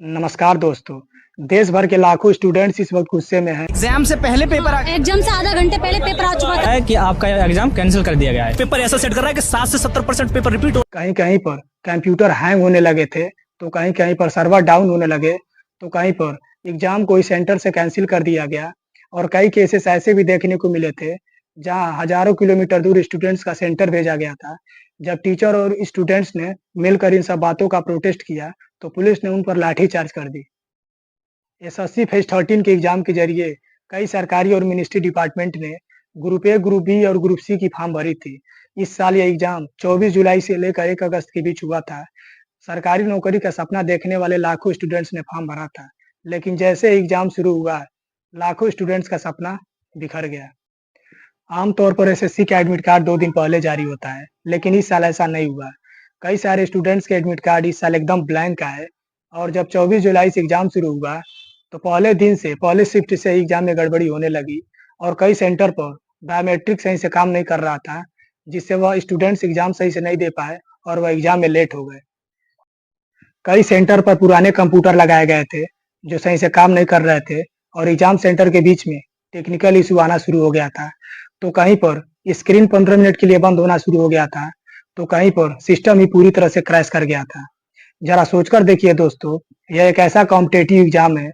नमस्कार दोस्तों। देश भर के लाखों स्टूडेंट्स इस वक्त गुस्से में हैं। एग्जाम से पहले पेपर एग्जाम से आधा घंटे पहले पेपर आ चुका था है कि आपका एग्जाम कैंसिल कर दिया गया है। पेपर ऐसा सेट कर रहा है कि 60 से 70% पेपर रिपीट हो। कहीं कहीं पर कंप्यूटर हैंग होने लगे थे, तो कहीं कहीं पर सर्वर डाउन होने लगे, तो कहीं पर एग्जाम को इस सेंटर से कैंसिल कर दिया गया। और कई केसेस ऐसे भी देखने को मिले थे जहां हजारों किलोमीटर दूर स्टूडेंट्स का सेंटर भेजा गया था। जब टीचर और स्टूडेंट्स ने मिलकर इन सब बातों का प्रोटेस्ट किया, तो पुलिस ने उन पर लाठीचार्ज कर दी। एसएससी फेज 13 के एग्जाम के जरिए कई सरकारी और मिनिस्ट्री डिपार्टमेंट ने ग्रुप ए, ग्रुप बी और ग्रुप सी की फॉर्म भरी थी। इस साल यह एग्जाम 24 जुलाई से लेकर 1 अगस्त के बीच हुआ था। सरकारी नौकरी का सपना देखने वाले लाखों स्टूडेंट्स ने फॉर्म भरा था, लेकिन जैसे एग्जाम शुरू हुआ, लाखों स्टूडेंट्स का सपना बिखर गया। आमतौर पर एसएससी का एडमिट कार्ड 2 दिन पहले जारी होता है, लेकिन इस साल ऐसा नहीं हुआ। कई सारे स्टूडेंट्स के एडमिट कार्ड इस साल एकदम ब्लैंक आए। और जब 24 जुलाई से एग्जाम शुरू हुआ, तो पहले दिन से पहले शिफ्ट से एग्जाम में गड़बड़ी होने लगी और कई सेंटर पर बायोमेट्रिक सही से काम नहीं कर रहा था, जिससे वह स्टूडेंट्स एग्जाम सही से नहीं दे पाए और वह एग्जाम में लेट हो गए। कई सेंटर पर पुराने कंप्यूटर लगाए गए थे जो सही से काम नहीं कर रहे थे और एग्जाम सेंटर के बीच में टेक्निकल इशू आना शुरू हो गया था। तो कहीं पर स्क्रीन 15 मिनट के लिए बंद होना शुरू हो गया था, तो कहीं पर सिस्टम ही पूरी तरह से क्रैश कर गया था। जरा सोचकर देखिए दोस्तों, यह एक ऐसा कॉम्पिटेटिव एग्जाम है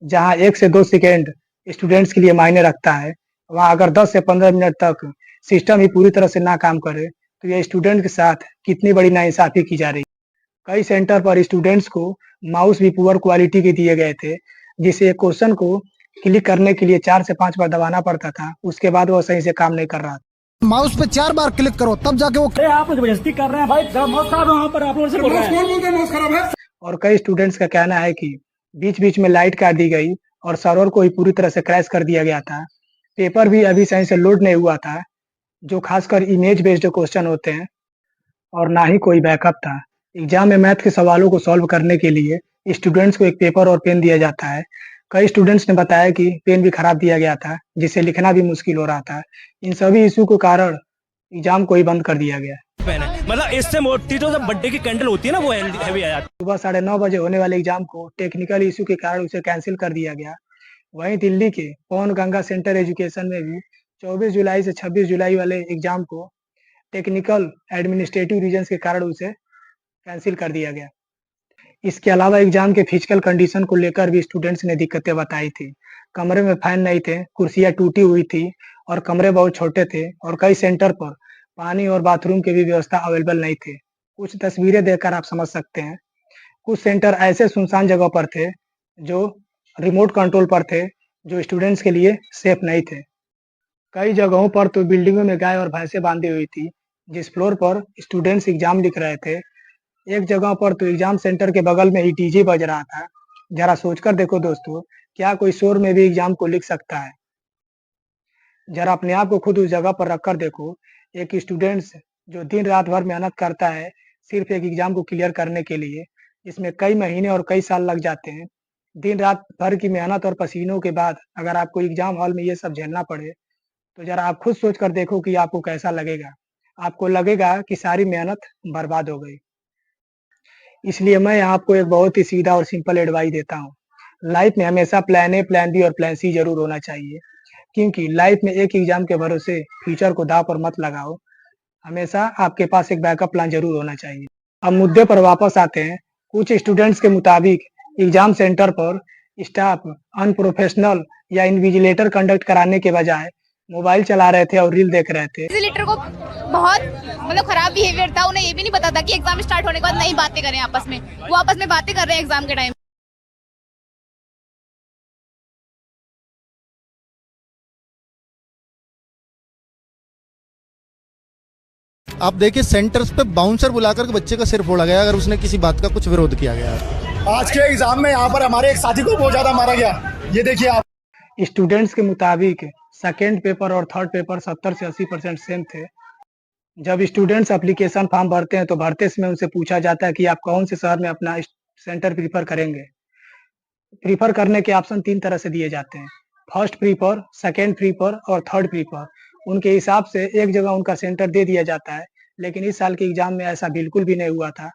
जहां 1 से 2 सेकेंड स्टूडेंट्स के लिए मायने रखता है। वहां अगर 10 से 15 मिनट तक सिस्टम ही पूरी तरह से ना काम करे, तो यह स्टूडेंट के साथ कितनी बड़ी नाइंसाफी की जा रही है। कई सेंटर पर स्टूडेंट्स को माउस भी पुअर क्वालिटी के दिए गए थे, जिससे एक क्वेश्चन को क्लिक करने के लिए 4 से 5 बार दबाना पड़ता था, उसके बाद वह सही से काम नहीं कर रहा था। माउस पे 4 बार क्लिक करो तब जाके वो। आप जबरदस्ती कर रहे हैं भाई, बहुत खराब है वहाँ पर, आप लोगों से बोल रहे हैं। और कई स्टूडेंट्स का कहना है कि बीच-बीच में लाइट काट दी गई और सर्वर को ही पूरी तरह से क्रैश कर दिया गया था। पेपर भी अभी सही से लोड नहीं हुआ था, जो खासकर इमेज बेस्ड क्वेश्चन होते हैं, और ना ही कोई बैकअप था। एग्जाम में मैथ के सवालों को सॉल्व करने के लिए स्टूडेंट्स को एक पेपर और पेन दिया जाता है। कई स्टूडेंट्स ने बताया कि पेन भी खराब दिया गया था, जिससे लिखना भी मुश्किल हो रहा था। इन सभी इशू के कारण एग्जाम को ही बंद कर दिया गया। मतलब इससे मोटी तो जब बर्थडे की कैंडल होती है ना, वो हैवी आ जाती सुबह 9:30 बजे होने वाले एग्जाम को टेक्निकल इशू के कारण उसे कैंसिल कर दिया गया। वहीं दिल्ली के पवन गंगा सेंटर एजुकेशन में भी 24 जुलाई से 26 जुलाई वाले एग्जाम को टेक्निकल एडमिनिस्ट्रेटिव रीजंस के कारण उसे कैंसिल कर दिया गया। इसके अलावा एग्जाम के फिजिकल कंडीशन को लेकर भी स्टूडेंट्स ने दिक्कतें बताई थी। कमरे में फैन नहीं थे, कुर्सियां टूटी हुई थी और कमरे बहुत छोटे थे और कई सेंटर पर पानी और बाथरूम की भी व्यवस्था अवेलेबल नहीं थे। कुछ तस्वीरें देखकर आप समझ सकते हैं। कुछ सेंटर ऐसे सुनसान जगह पर थे जो रिमोट कंट्रोल पर थे, जो स्टूडेंट्स के लिए सेफ नहीं थे। कई जगहों पर तो बिल्डिंगों में गाय और भैंसें बांधी हुई थी, जिस फ्लोर पर स्टूडेंट्स एग्जाम लिख रहे थे। एक जगह पर तो एग्जाम सेंटर के बगल में ही डीजे बज रहा था। जरा सोचकर देखो दोस्तों, क्या कोई शोर में भी एग्जाम को लिख सकता है? जरा अपने आप को खुद उस जगह पर रखकर देखो। एक स्टूडेंट्स जो दिन रात भर मेहनत करता है सिर्फ एक एग्जाम को क्लियर करने के लिए, इसमें कई महीने और कई साल लग जाते हैं। दिन रात भर की मेहनत और पसीनों के बाद अगर आपको एग्जाम हॉल में ये सब झेलना पड़े, तो जरा आप खुद सोच कर देखो कि आपको कैसा लगेगा। आपको लगेगा कि सारी मेहनत बर्बाद हो गई। इसलिए मैं आपको एक बहुत ही सीधा और सिंपल एडवाइस देता हूँ। लाइफ में हमेशा प्लान ए, प्लान बी और प्लान सी जरूर होना चाहिए, क्योंकि लाइफ में एक एग्जाम के भरोसे फ्यूचर को दांव पर मत लगाओ। हमेशा आपके पास एक बैकअप प्लान जरूर होना चाहिए। अब मुद्दे पर वापस आते हैं। कुछ स्टूडेंट्स के मुताबिक एग्जाम सेंटर पर स्टाफ अनप्रोफेशनल या इन्विजिलेटर कंडक्ट कराने के बजाय मोबाइल चला रहे थे और रील देख रहे थे। विजिलेटर को बहुत खराब बिहेवियर था। उन्हें ये भी नहीं पता था कि एग्जाम स्टार्ट होने के बाद नहीं बातें करें आपस में। वो आपस में बातें कर रहे हैं एग्जाम के टाइम। आप देखिए सेंटर्स पे बाउंसर बुलाकर के बच्चे का सिर फोड़ा गया अगर उसने किसी बात का कुछ विरोध किया गया। आज के एग्जाम में यहाँ पर हमारे एक साथी को बहुत ज्यादा मारा गया। ये देखिए आप। स्टूडेंट्स के मुताबिक सेकेंड पेपर और थर्ड पेपर 70 से 80% सेम थे। जब स्टूडेंट्स एप्लीकेशन फॉर्म भरते हैं, तो भरते समय उनसे पूछा जाता है कि आप कौन से शहर में अपना सेंटर प्रीफर करेंगे। प्रीफर करने के ऑप्शन 3 तरह से दिए जाते हैं: फर्स्ट प्रीफर, सेकेंड प्रीफर और थर्ड प्रीफर। उनके हिसाब से एक जगह उनका सेंटर दे दिया जाता है, लेकिन इस साल के एग्जाम में ऐसा बिल्कुल भी नहीं हुआ था।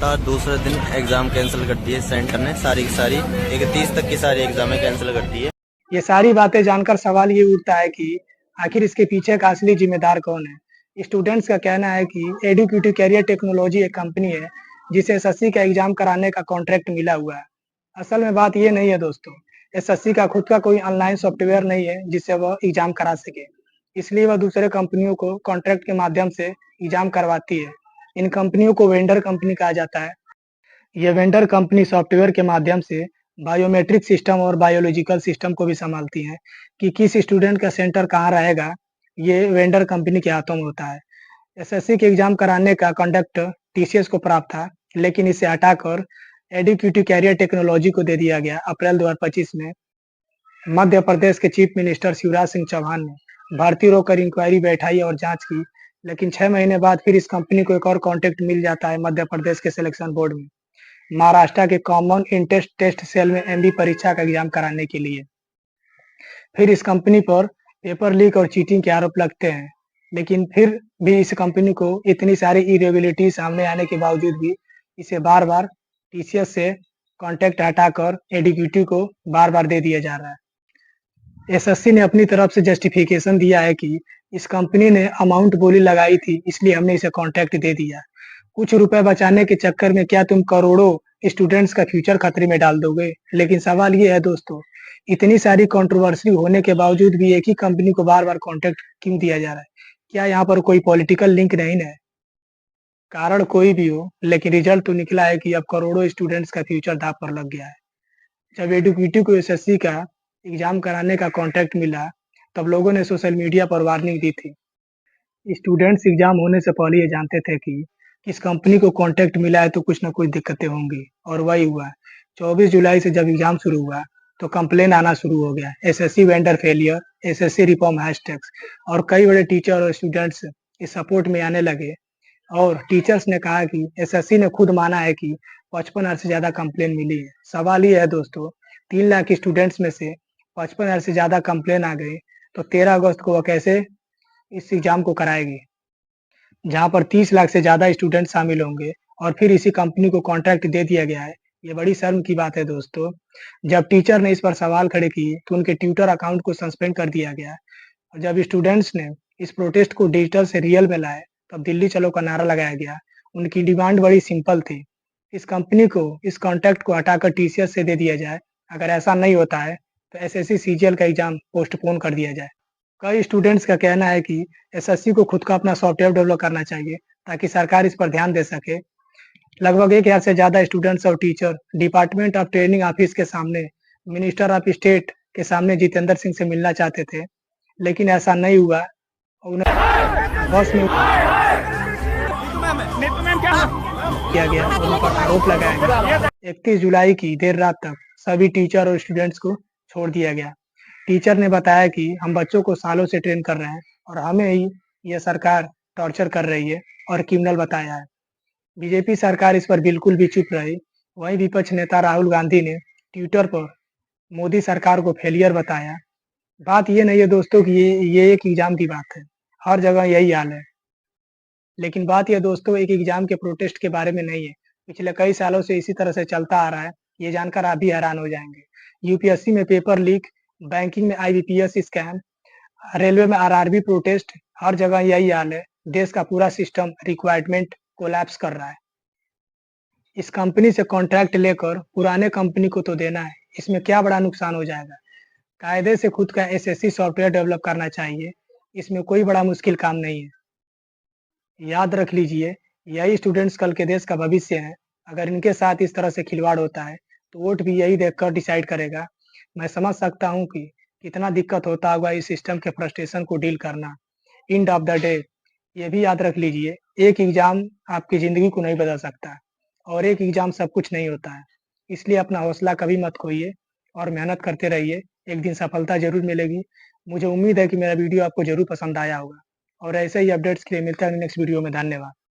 था, दूसरे दिन एग्जाम कैंसिल कर दिए सेंटर ने, सारी की सारी 31 तक की सारी एग्जामें कैंसिल कर दी है। ये सारी बातें जानकर सवाल ये उठता है कि आखिर इसके पीछे का असली जिम्मेदार कौन है। स्टूडेंट्स का कहना है कि एडुकेटिव कैरियर टेक्नोलॉजी एक कंपनी है जिसे एसएससी का एग्जाम कराने का कॉन्ट्रैक्ट मिला हुआ है। असल में बात ये नहीं है दोस्तों, एसएससी का खुद का कोई ऑनलाइन सॉफ्टवेयर नहीं है जिससे वह एग्जाम करा सके, इसलिए वह दूसरे कंपनियों को कॉन्ट्रैक्ट के माध्यम से एग्जाम करवाती है। इन कंपनियों को वेंडर कंपनी कहा जाता है। ये वेंडर कंपनी सॉफ्टवेयर के माध्यम से बायोमेट्रिक सिस्टम और बायोलॉजिकल सिस्टम को भी संभालती हैं कि किस स्टूडेंट का सेंटर कहाँ रहेगा, ये वेंडर कंपनी के हाथों में होता है। एसएससी के एग्जाम कराने का कंडक्ट टीसीएस को प्राप्त था, लेकिन इसे हटाकर एडुकेटिव कैरियर टेक्नोलॉजी को दे दिया गया। अप्रैल 2025 में मध्य प्रदेश के चीफ मिनिस्टर शिवराज सिंह चौहान ने भर्ती रोकर इंक्वायरी बैठाई और जांच की, लेकिन 6 महीने बाद फिर इस कंपनी को एक और कॉन्ट्रैक्ट मिल जाता है मध्य प्रदेश के सिलेक्शन बोर्ड में, महाराष्ट्र के कॉमन इंट्रेंस टेस्ट सेल में एमबी परीक्षा का एग्जाम कराने के लिए। फिर इस कंपनी पर पेपर लीक और चीटिंग के आरोप लगते हैं, लेकिन फिर भी इस कंपनी को इतनी सारी इरेगुलरिटी सामने आने के बावजूद भी इसे बार-बार टीसीएस से कॉन्ट्रैक्ट हटाकर एडुकेटिव को बार-बार दे दिया जा रहा है। एसएससी ने अपनी तरफ से जस्टिफिकेशन दिया है कि इस कंपनी ने अमाउंट बोली लगाई थी, इसलिए हमने इसे कॉन्ट्रैक्ट दे दिया। कुछ रुपए बचाने के चक्कर में क्या तुम करोड़ों स्टूडेंट्स का फ्यूचर खतरे में डाल दोगे? लेकिन सवाल ये है दोस्तों, इतनी सारी कंट्रोवर्सी होने के बावजूद भी एक ही कंपनी को बार-बार कॉन्ट्रैक्ट क्यों दिया जा रहा है? क्या यहाँ पर कोई पॉलिटिकल लिंक नहीं है? कारण कोई भी हो, लेकिन रिजल्ट तो निकला है कि अब करोड़ों स्टूडेंट्स का फ्यूचर दांव पर लग गया है। जब एडुकेटिव को एसएससी का एग्जाम कराने का कॉन्ट्रैक्ट मिला, तब लोगों ने सोशल मीडिया पर वार्निंग दी थी। स्टूडेंट्स एग्जाम होने से पहले ये जानते थे कि किस कंपनी को कॉन्ट्रैक्ट मिला है तो कुछ न कुछ दिक्कतें होंगी, और वही हुआ। 24 जुलाई से जब एग्जाम शुरू हुआ तो कंप्लेन आना शुरू हो गया। SSC vendor failure, SSC reform hashtags, और कई बड़े टीचर और स्टूडेंट्स इस सपोर्ट में आने लगे। और टीचर्स ने कहा कि एसएससी ने खुद माना है कि 55,000 से ज्यादा कंप्लेन मिली है। सवाल ये है दोस्तों, 3 लाख स्टूडेंट्स में से 55,000 से ज्यादा कंप्लेन आ गई, तो 13 अगस्त को वह कैसे इस एग्जाम को कराएगी, जहां पर 30 लाख से ज्यादा स्टूडेंट शामिल होंगे, और फिर इसी कंपनी को कॉन्ट्रैक्ट दे दिया गया है। ये बड़ी शर्म की बात है दोस्तों। जब टीचर ने इस पर सवाल खड़े किए तो उनके ट्विटर अकाउंट को सस्पेंड कर दिया गया, और जब स्टूडेंट्स ने इस प्रोटेस्ट को डिजिटल से रियल में लाए तब दिल्ली चलो का नारा लगाया गया। उनकी डिमांड बड़ी सिंपल थी, इस कंपनी को इस कॉन्ट्रैक्ट को हटाकर टीसीएस से दे दिया जाए। अगर ऐसा नहीं होता है तो एसएससी सीजीएल का एग्जाम पोस्टपोन कर दिया जाए। कई स्टूडेंट्स का कहना है कि एसएससी को खुद का अपना सॉफ्टवेयर डेवलप करना चाहिए ताकि सरकार इस पर ध्यान दे सके। लगभग 1000 से ज्यादा स्टूडेंट्स और teacher department of training office के सामने, मिनिस्टर ऑफ स्टेट के सामने जितेंद्र सिंह से मिलना चाहते थे, लेकिन ऐसा नहीं हुआ। उन्हें बस में किया गया और उन पर आरोप लगाया गया। 31 जुलाई की देर रात तक सभी टीचर और स्टूडेंट्स को छोड़ दिया गया। टीचर ने बताया कि हम बच्चों को सालों से ट्रेन कर रहे हैं और हमें ही यह सरकार टॉर्चर कर रही है और क्रिमिनल बताया है। बीजेपी सरकार इस पर बिल्कुल भी चुप रही। वहीं विपक्ष नेता राहुल गांधी ने ट्विटर पर मोदी सरकार को फेलियर बताया। बात ये नहीं है दोस्तों कि ये एक एग्जाम की बात है, हर जगह यही हाल है। लेकिन बात यह दोस्तों एक एग्जाम के प्रोटेस्ट के बारे में नहीं है, पिछले कई सालों से इसी तरह से चलता आ रहा है। ये जानकर आप भी हैरान हो जाएंगे। यूपीएससी में पेपर लीक, बैंकिंग में आईबीपीएस स्कैम, रेलवे में आरआरबी प्रोटेस्ट, हर जगह यही हाल है। देश का पूरा सिस्टम रिक्वायरमेंट कोलैप्स कर रहा है। इस कंपनी से कॉन्ट्रैक्ट लेकर पुराने कंपनी को तो देना है, इसमें क्या बड़ा नुकसान हो जाएगा। कायदे से खुद का एसएससी सॉफ्टवेयर डेवलप करना चाहिए, इसमें कोई बड़ा मुश्किल काम नहीं है। याद रख लीजिए, यही स्टूडेंट्स कल के देश का भविष्य है। अगर इनके साथ इस तरह से खिलवाड़ होता है तो वोट भी यही देखकर डिसाइड करेगा। मैं समझ सकता हूँ कि कितना दिक्कत होता होगा इस सिस्टम के फ्रस्ट्रेशन को डील करना। एंड ऑफ द डे ये भी याद रख लीजिए, एक एग्जाम आपकी जिंदगी को नहीं बदल सकता और एक एग्जाम सब कुछ नहीं होता है। इसलिए अपना हौसला कभी मत खोइए और मेहनत करते रहिए, एक दिन सफलता जरूर मिलेगी। मुझे उम्मीद है कि मेरा वीडियो आपको जरूर पसंद आया होगा, और ऐसे ही अपडेट्स के लिए मिलता है नेक्स्ट वीडियो में। धन्यवाद।